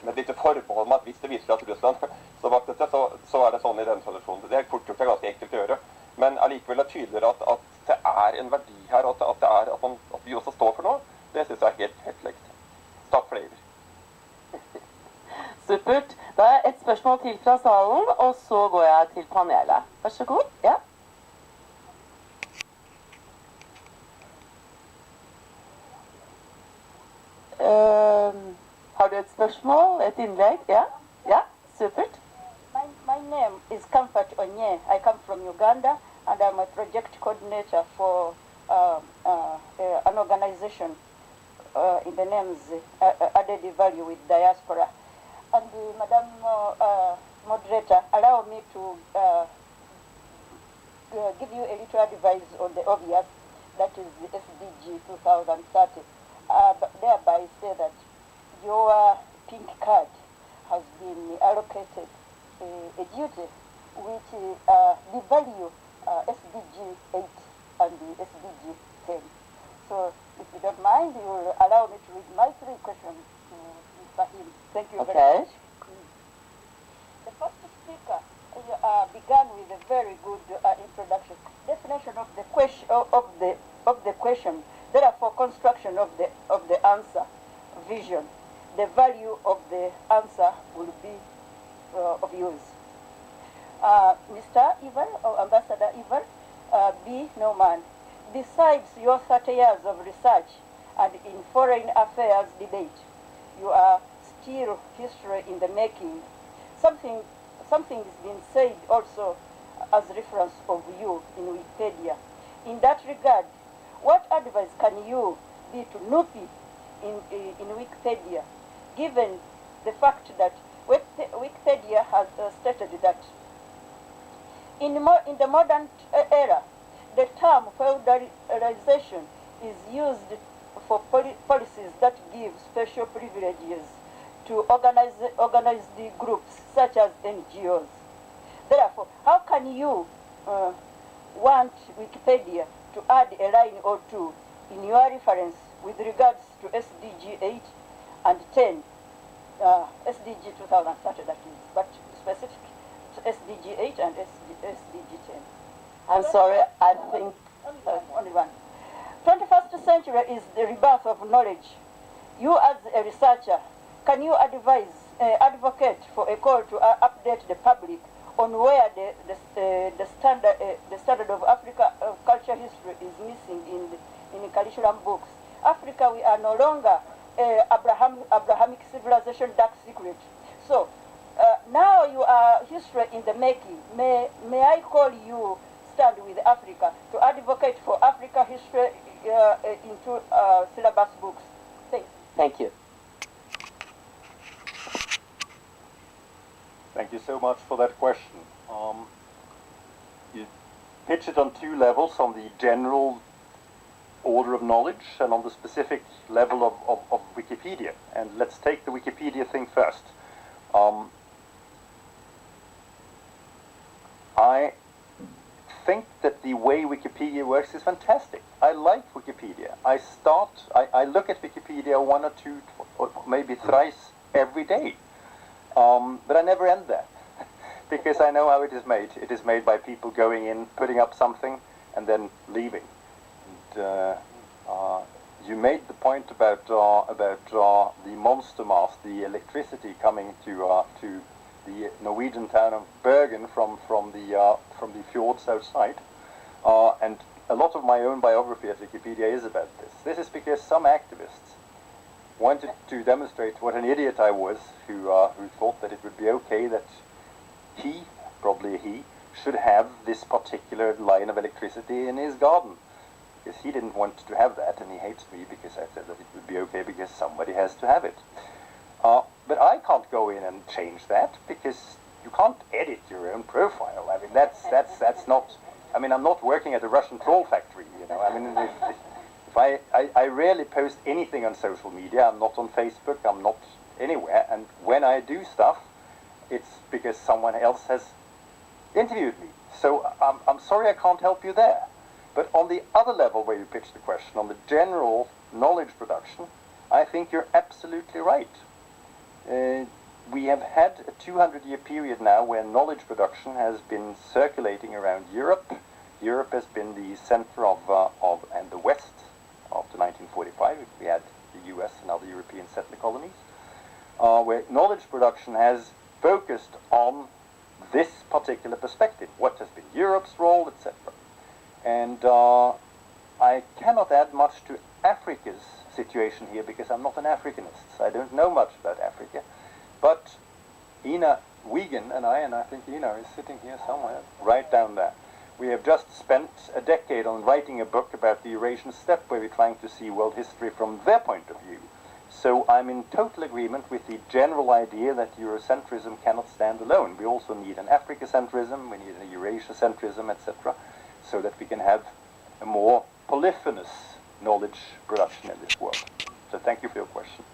med et lite forbehold med at hvis det viser seg at Russland står bak dette, så er det sånn i denne tradisjonen. Det er fort gjort, det er ganske enkelt å gjøre. Men allikevel er det tydeligere at det er en verdi her, og at vi også står for noe. Det synes jeg er helt lekt. Takk for det, Iver. Supert. Da er et spørsmål til fra salen, og så går jeg til panelet. Vær så god. Ja. Har du et spørsmål, et innlegg? Ja? Ja, supert. My name is Comfort Onye. I come from Uganda, and I'm a project coordinator for an organization in the names Added Value with Diaspora. And Madam Moderator, allow me to give you a little advice on the obvious, that is the SDG 2030. But thereby say that your pink card has been allocated a duty which devalue SDG8 and the SDG10. So if you don't mind, you will allow me to read my 3 questions to Mr. Him. Thank you very much. The first speaker began with a very good introduction, definition of the question of the question. Therefore, construction of the answer, vision. The value of the answer will be of use. Mr. Iver, or Ambassador Iver, B. Norman, besides your 30 years of research and in foreign affairs debate, you are still history in the making. Something is being said also as reference of you in Wikipedia. In that regard, what advice can you be to NUPI in Wikipedia, given the fact that Wikipedia has stated that in the modern era, the term feudalization is used for policies that give special privileges to organized groups such as NGOs. Therefore, how can you want Wikipedia to add a line or two in your reference with regards to SDG8 and 10, SDG 2030 that is, but specific to SDG8 and SDG10? I'm sorry, I think... Only one. 21st century is the rebirth of knowledge. You as a researcher, can you advocate for a call to update the public on where the standard of Africa culture history is missing in curriculum books? Africa, we are no longer Abrahamic Civilization dark secret. So now you are history in the making. May I call you Stand with Africa to advocate for Africa history into syllabus books? Thanks. Thank you. Thank you so much for that question. You pitch it on 2 levels, on the general order of knowledge and on the specific level of Wikipedia. And let's take the Wikipedia thing first. I think that the way Wikipedia works is fantastic. I like Wikipedia. I look at Wikipedia 1 or 2 or maybe thrice every day. But I never end there because I know how it is made. It is made by people going in, putting up something, and then leaving. And, you made the point about the monster mass, the electricity coming to the Norwegian town of Bergen from the fjords outside, and a lot of my own biography at Wikipedia is about this. This is because some activists wanted to demonstrate what an idiot I was, who thought that it would be okay that probably he, should have this particular line of electricity in his garden. Because he didn't want to have that, and he hates me because I said that it would be okay because somebody has to have it. But I can't go in and change that because you can't edit your own profile. I mean, that's not. I mean, I'm not working at a Russian troll factory, you know. I mean, if I rarely post anything on social media. I'm not on Facebook. I'm not anywhere. And when I do stuff, it's because someone else has interviewed me. So I'm sorry I can't help you there. But on the other level where you pitch the question, on the general knowledge production, I think you're absolutely right. We have had a 200-year period now where knowledge production has been circulating around Europe. Europe has been the center of and the West after 1945. We had the US and other European settler colonies, where knowledge production has focused on this particular perspective. What has been Europe's role, etc. And I cannot add much to Africa's situation here because I'm not an Africanist. I don't know much about Africa. But Ina Wiegand and I think Ina is sitting here somewhere, right down there. We have just spent a decade on writing a book about the Eurasian steppe, where we're trying to see world history from their point of view. So I'm in total agreement with the general idea that Eurocentrism cannot stand alone. We also need an Africacentrism, we need a Eurasia-centrism, etc., so that we can have a more polyphonous knowledge production in this world. So thank you for your question.